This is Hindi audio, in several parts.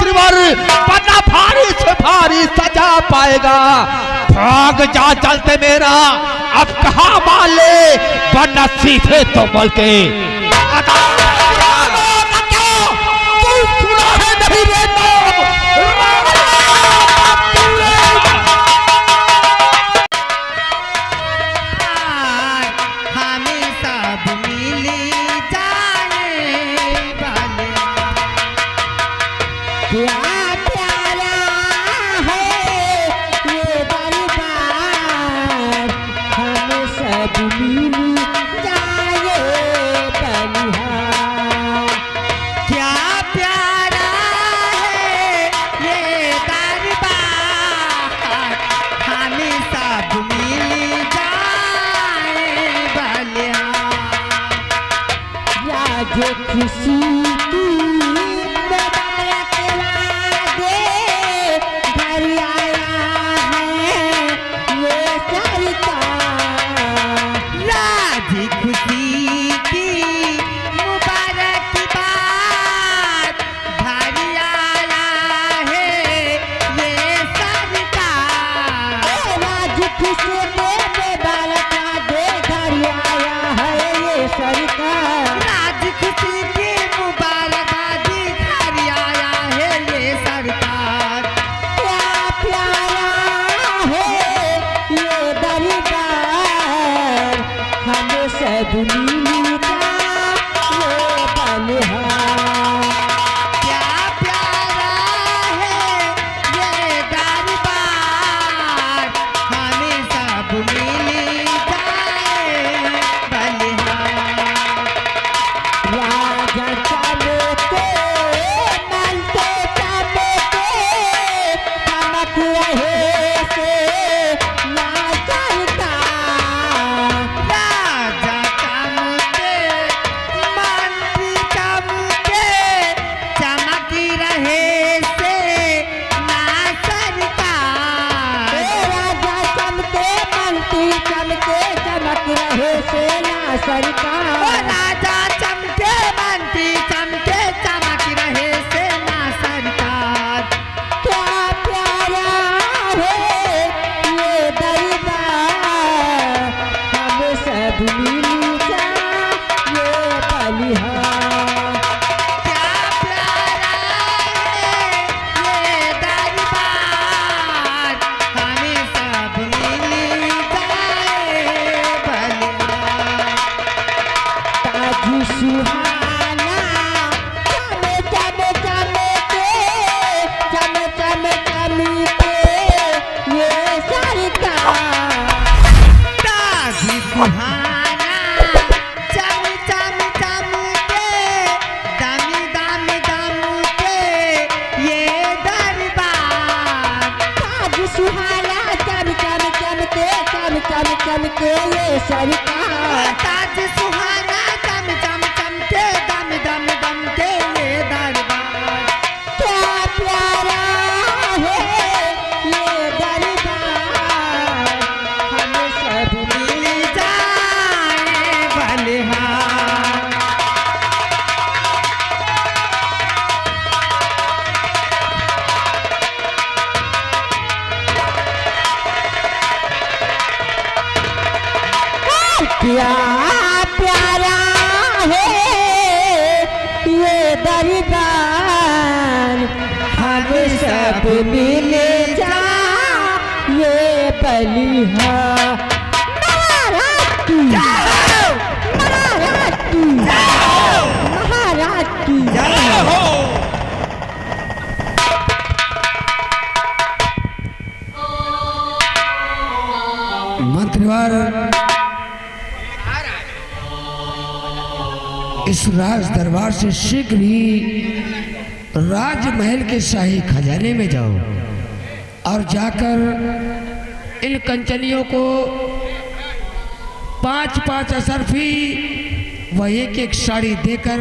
मंत्रीवर बना भारी से भारी सजा पाएगा। भाग जा चलते मेरा, अब कहाँ माले वरना सीधे तो बोलते क्या प्यारा है ये दरबार, हम सब मिल जा ये बलिहा। महाराज की महाराज की महाराज की जय हो। मंत्रीवर इस राज दरबार से शीघ्र ही राजमहल के शाही खजाने में जाओ और जाकर इन कंचनियों को 5-5 असरफी व एक साड़ी देकर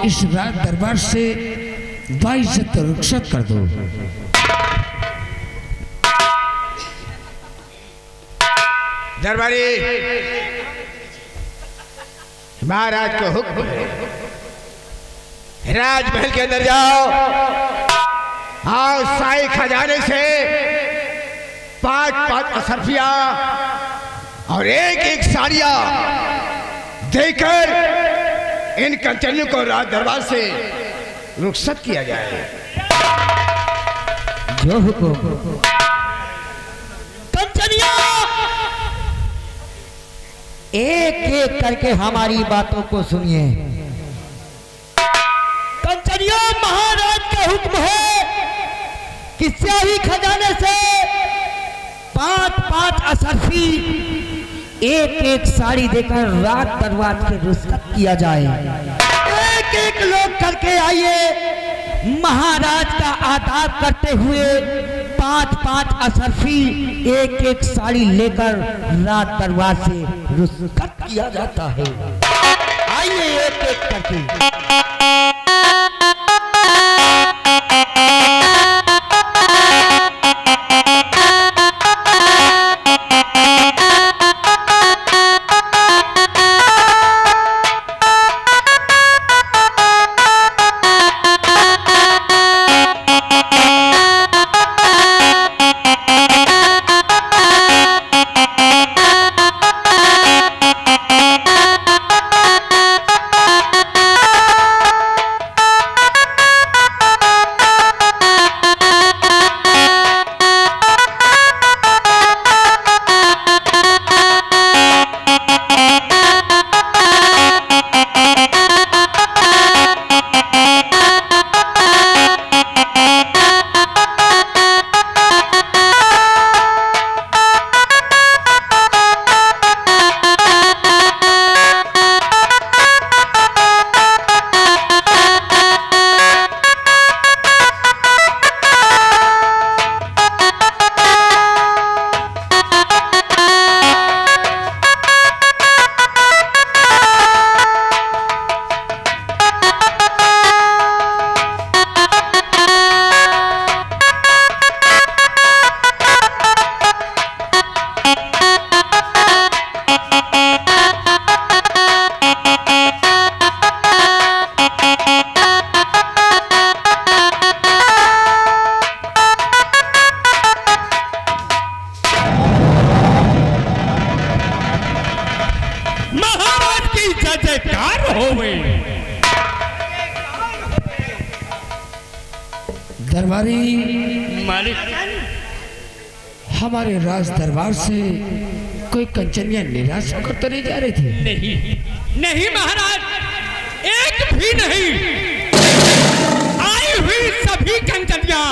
इस राज दरबार से बाइज्जत रुखसत कर दो। दरबारी महाराज को हुक्म है, राजमहल के अंदर जाओ हाँ, शाही खजाने से 5-5 असरफिया और एक साड़ियां देकर इन कंचनियों को राज दरबार से रुखसत किया जाए। जो हुकुम। कंचनिया, एक एक करके हमारी बातों को सुनिए। कंचनिया, महाराज का हुक्म है कि शाही खजाने से 5-5 असरफी एक एक साड़ी देकर रात दरबार के रुखसत किया जाए। एक एक लोग करके आइए, महाराज का आदाब करते हुए 5-5 असरफी एक एक साड़ी लेकर रात दरबार से रुखसत किया जाता है। आइए एक एक करके। दरबारी मालिक, हमारे राज दरबार से कोई कंचनिया निराश होकर तो नहीं जा रही थी? नहीं नहीं महाराज, एक भी नहीं। आई हुई सभी कंचनिया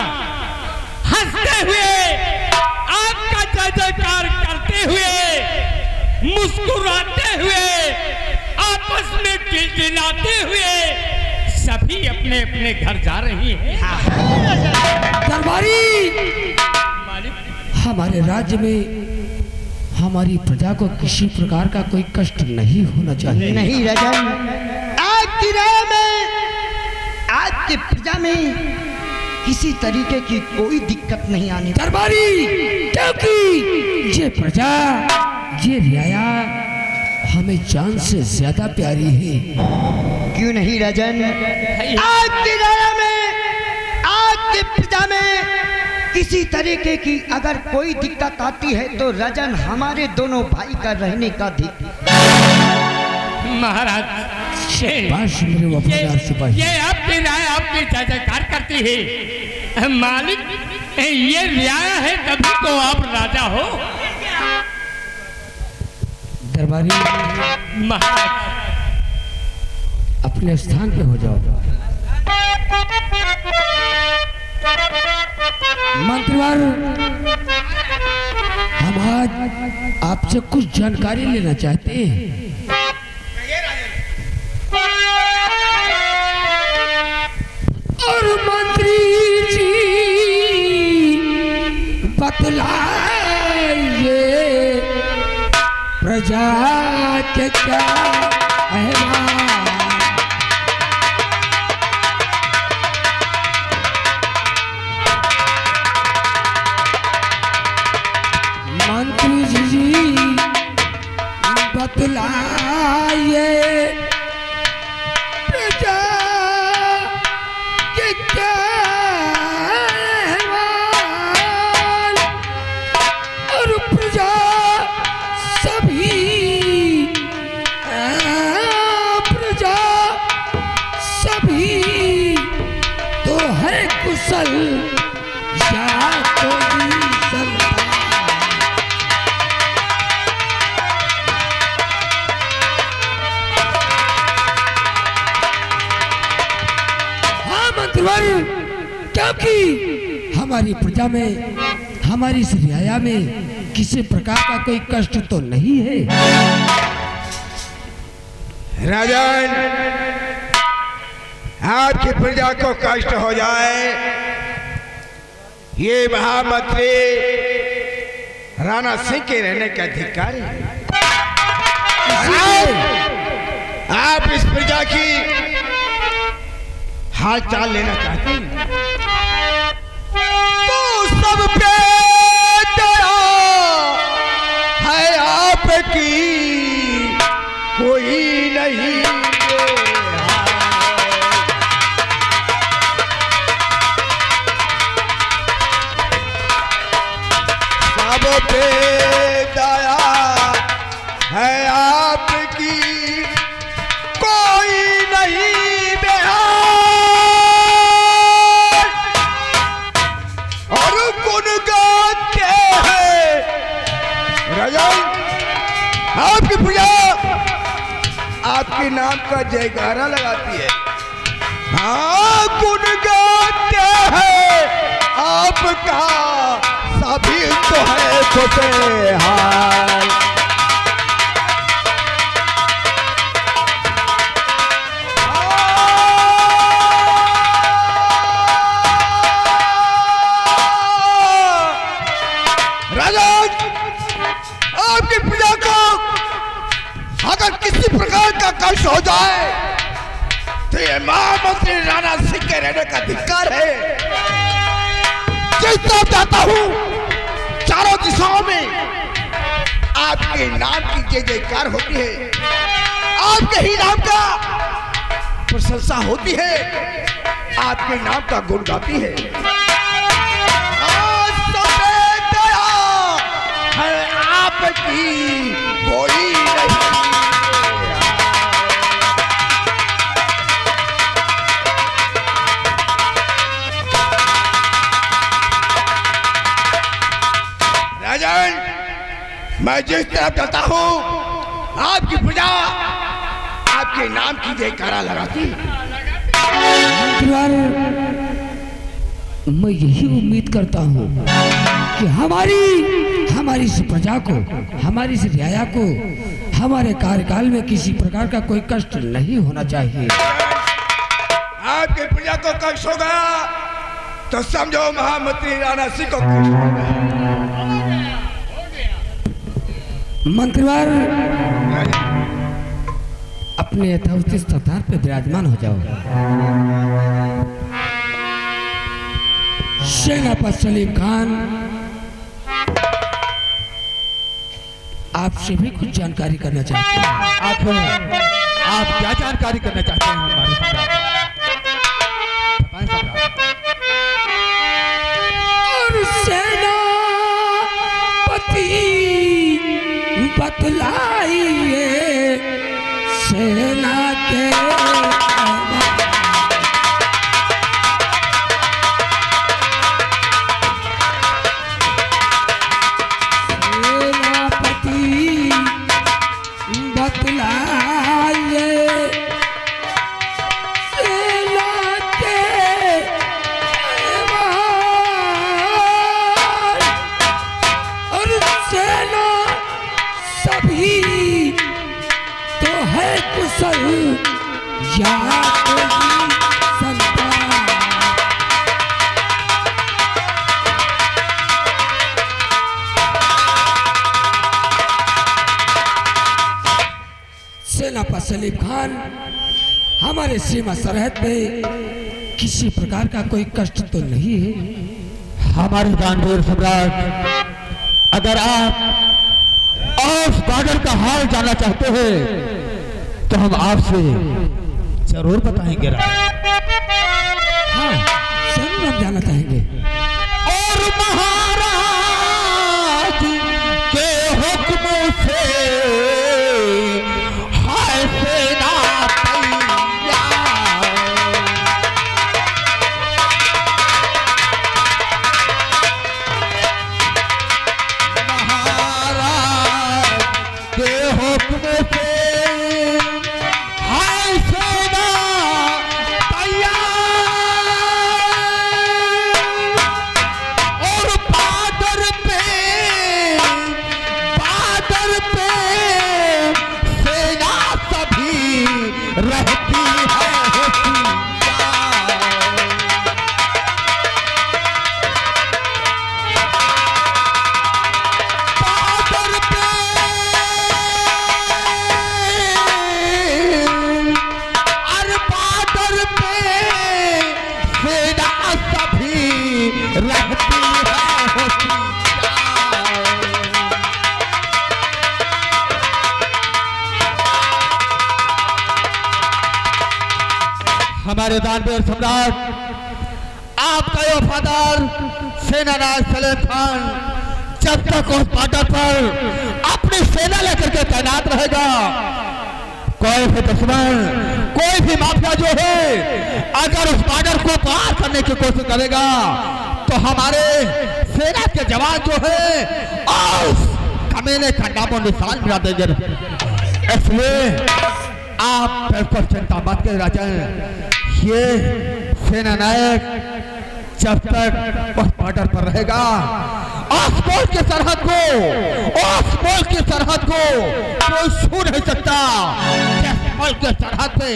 हंसते हुए, आपका जय जयकार करते हुए, मुस्कुराते हुए, आपस में गिलगिलाते हुए सभी अपने अपने घर जा रही हैं। दरबारी, मालिक, हमारे राज्य में हमारी प्रजा को किसी प्रकार का कोई कष्ट नहीं होना चाहिए। नहीं राजन, आपकी राय में आपकी प्रजा में किसी तरीके की कोई दिक्कत नहीं आनी। दरबारी, क्योंकि ये प्रजा, ये रियाया हमें जान से ज्यादा प्यारी है। क्यों नहीं राजन, आपकी राय में आपकी प्रजा में किसी तरीके की अगर कोई दिक्कत आती है तो राजन हमारे दोनों भाई का रहने का महाराज, बस मेरे वफादार सिपाही, ये आपकी राय आपकी जय जयकार करती है। मालिक, ये रियाया है तभी तो आप राजा हो। दरबारी, महाराज, अपने स्थान पे हो जाओ। मंत्रीवर, हम आज आपसे कुछ जानकारी लेना चाहते हैं। और मंत्री जी बतलाइए प्रजा के क्या अहवाल। मंत्री जी बतलाइए प्रजा के क्या कुशल या कोई संतान। हाँ मंत्रवर, क्योंकि हमारी प्रजा में, हमारी इस रियाया में किसी प्रकार का कोई कष्ट तो नहीं है। राजन, आपकी प्रजा को कष्ट हो जाए, ये महामंत्री राणा सिंह के रहने का अधिकार है। आप इस प्रजा की हाल चाल लेना चाहते हैं तो सब पे दया है आपकी, कोई नहीं सब पे दया है आपकी, कोई नहीं बेहाल। और गुण गाते हैं राजन, आपकी प्रजा आपके नाम का जयकारा लगाती है। हाँ, गुण गाते हैं आपका, सभी तो है खुशहाल। राजन, आपकी प्रजा को अगर किसी प्रकार का कष्ट हो जाए तो ये महामंत्री राणा सिंह के रहने का अधिकार है। जिस तरफ जाता हूं चारों दिशाओं में आपके नाम की जय जयकार होती है, आपके ही नाम का प्रशंसा होती है, आपके नाम का गुण गाती है। आज सब पे दया है आपकी, कोई नहीं। राजन, मैं जिस तरफ जाता हूं आपकी प्रजा आपके नाम की जयकारा लगाती है। मंत्रवर, मैं यही उम्मीद करता हूँ कि हमारी इस प्रजा को, हमारी इस रियाया को हमारे कार्यकाल में किसी प्रकार का कोई कष्ट नहीं होना चाहिए। आपकी प्रजा को कष्ट हो गया तो समझो महामंत्री राणा सिंह को कष्ट हो गया। मंत्रवर, अपने यथोचित स्थान पे विराजमान हो जाओ। सेनापति सलीम खान आपसे भी कुछ जानकारी करना चाहते हैं। आप क्या जानकारी करना चाहते हैं हमारे सरदार? बताएं सरदार। और सेनापति बतलाइए सेना के या कोई संतान। सेनापति सलीम खान, हमारे सीमा सरहद पे किसी प्रकार का कोई कष्ट तो नहीं है। हमारे दानवीर सम्राट, अगर आप ऑफ बॉर्डर का हाल जानना चाहते हैं तो हम आपसे जरूर बताएंगे। हाँ, जरूर हम जाना चाहेंगे। और महाराज के हुक्म से हाय सेना तैयार। हमारे दानवीर सम्राट आपका ये वफादार सेनानायक सलीम खान जब तक उस बॉर्डर पर अपनी सेना लेकर के तैनात रहेगा, कोई भी दुश्मन, कोई भी माफिया जो है अगर उस बॉर्डर को पार करने की कोशिश करेगा तो हमारे सेना के जवान जो है उस कमीने का नामो निशान मिला देंगे। इसलिए आप बिल्कुल चिंता मत करिए राजन, ये सेना नायक जब तक उस बॉर्डर पर रहेगा उस मुल्क की सरहद को, उस मुल्क की सरहद को कोई छू नहीं सकता। जिस मुल्क की सरहद पे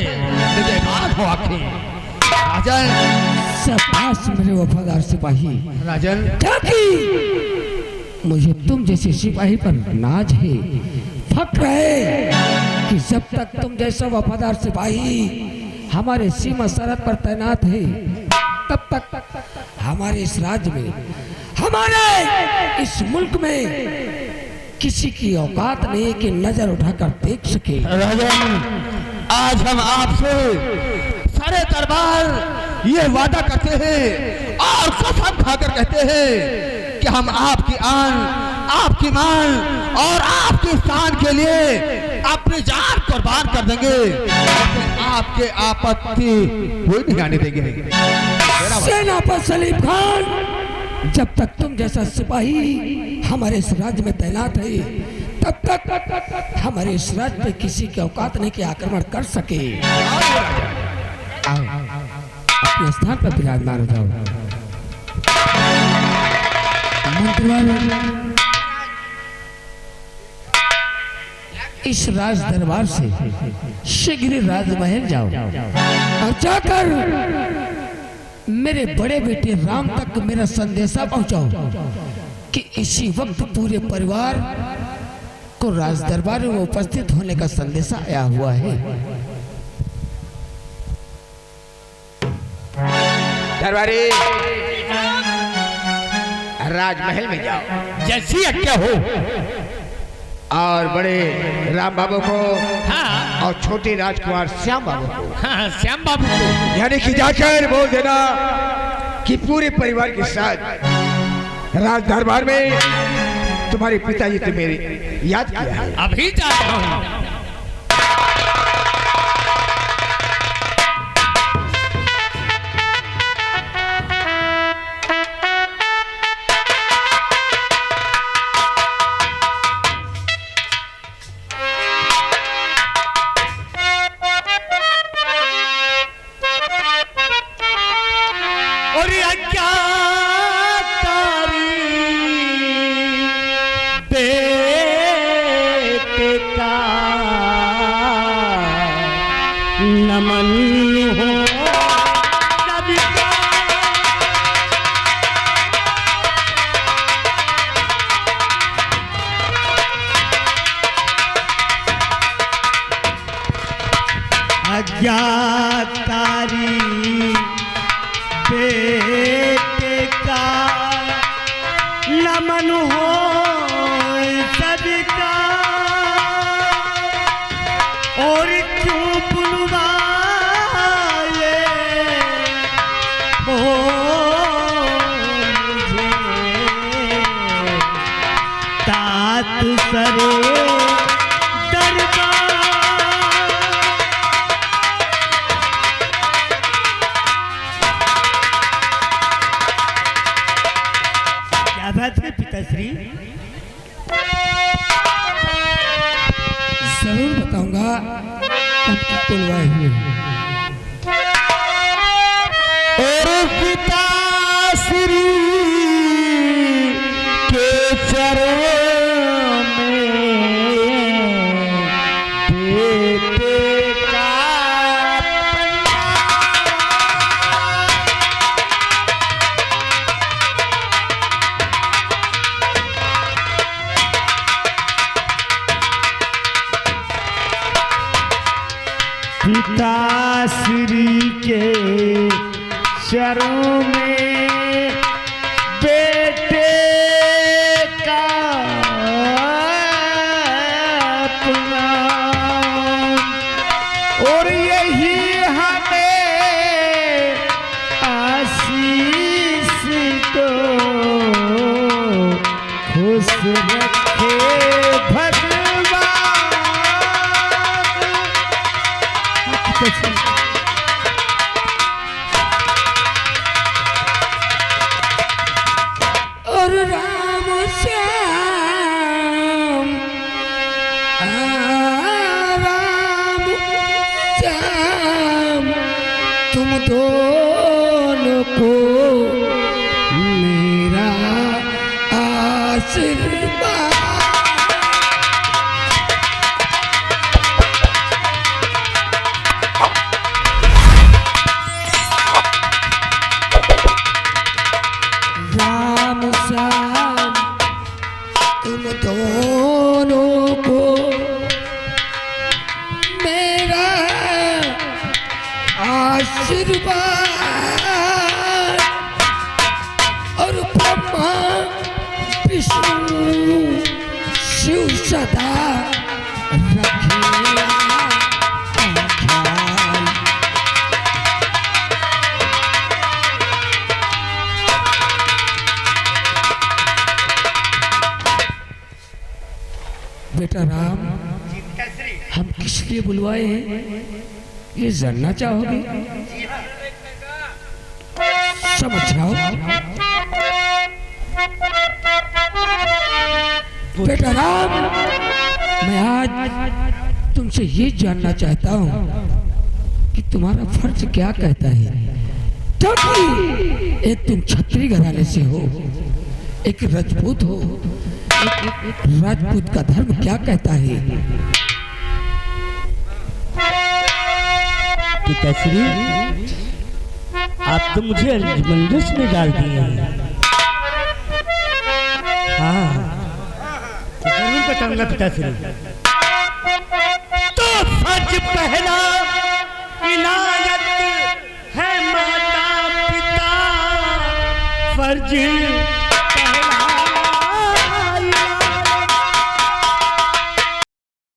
निगहबान हो आखिर राजन। शाबाश मेरे वफादार सिपाही राजन, मुझे तुम जैसे सिपाही पर नाज है, फक्र है कि जब तक तुम जैसा वफादार सिपाही हमारे सीमा सरहद पर तैनात है तब तक हमारे इस राज्य में, हमारे इस मुल्क में किसी की औकात नहीं कि नजर उठाकर देख सके। राजन, आज हम आपसे सारे दरबार ये वादा करते हैं और कसम खाकर कहते हैं कि हम आपकी आन, आपकी मान और आपकी शान के लिए अपनी जान कुर्बान कर देंगे, आपके आपत्ति कोई नहीं आने देंगे। सेनापति सलीम खान, जब तक तुम जैसा सिपाही हमारे इस राज्य में तैनात है तब तक हमारे इस राज्य में किसी की औकात नहीं कि आक्रमण कर सके। आओ अपने स्थान पर विराजमान हो जाओ। मंत्रिवाल, इस राज दरबार से शीघ्र राजमहल जाओ और जाकर मेरे बड़े बेटे राम तक मेरा संदेशा पहुंचाओ कि इसी वक्त पूरे परिवार को राज दरबार में उपस्थित होने का संदेशा आया हुआ है। दरबारी, राजमहल में जाओ, जैसी आज्ञा हो। और बड़े राम बाबू को हाँ, और छोटे राजकुमार श्याम बाबू को, हाँ, श्याम बाबू को यानी कि जाकर बोल देना कि पूरे परिवार के साथ राज दरबार में तुम्हारे पिताजी ने मेरे याद किया है। अभी जा रहा हूँ। अज्ञातारी बेटे का नमन हो सबका, और क्यों बुलवाए हो मुझे तात सरे पिताश्री। जरूर बताऊंगा तब तक बुलवाए हुए और पिताश्री के चरणों में बेटे का पिताश्री के चरणों में बेटे का प्रणाम, और यही हमें तुम दोनों को मेरा आशीर्वाद। राम श्याम तुम दोनों को मेरा आशीर्वाद। और ब्रह्मा विष्णु शिव सदा रखेगा ख्याल। बेटा राम, हम किस लिए बुलवाए हैं ये जानना चाहोगे? समझ जाओ। बेटा राम, मैं आज तुमसे ये जानना चाहता हूँ कि तुम्हारा फर्ज क्या कहता है। क्योंकि एक तुम क्षत्रिय घराने से हो, एक राजपूत हो। राजपूत का धर्म क्या कहता है? पिताश्री, आप तो मुझे अंजमंडस में डाल दिए हैं। हाँ, जरूर बताऊंगा पिताश्री। तो फर्ज पहला इनायत है माता पिता, फर्ज